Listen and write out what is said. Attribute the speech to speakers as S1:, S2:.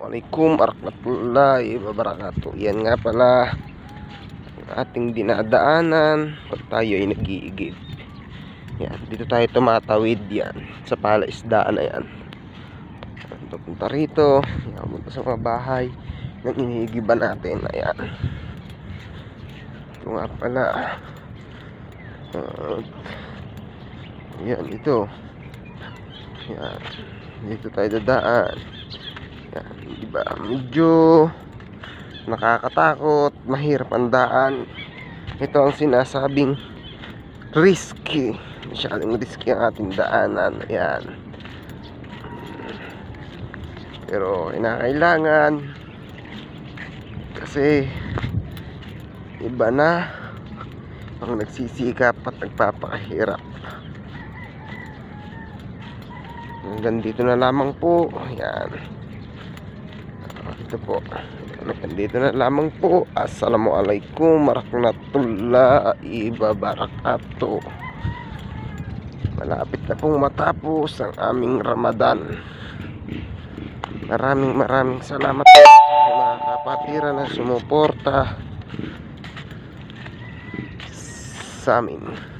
S1: Assalamualaikum warahmatullahi wabarakatuh. Yan nga pala ang ating dinadaanan pag tayo ay nag-iigib. Yan, dito tayo tumatawid yan sa palaisdaan na yan. Punta rito, yan, punta sa mga bahay ng iniigiban natin. Ayan. Ito nga pala. Yan, ito. Yan, dito tayo dadaan. Yan, diba? Medyo nakakatakot, mahirap ang daan. Ito ang sinasabing risky. Masyadong risky ang ating daanan. Ayan. Pero kinakailangan kasi iba na ang nagsisikap at nagpapakahirap. Hanggang dito na lamang po. Ayan. Ito po. Dito na lamang po. Assalamualaikum warahmatullahi wabarakatuh. Malapit na pong matapos ang aming Ramadan. Maraming salamat sa mga kapatiran na sumuporta sa amin.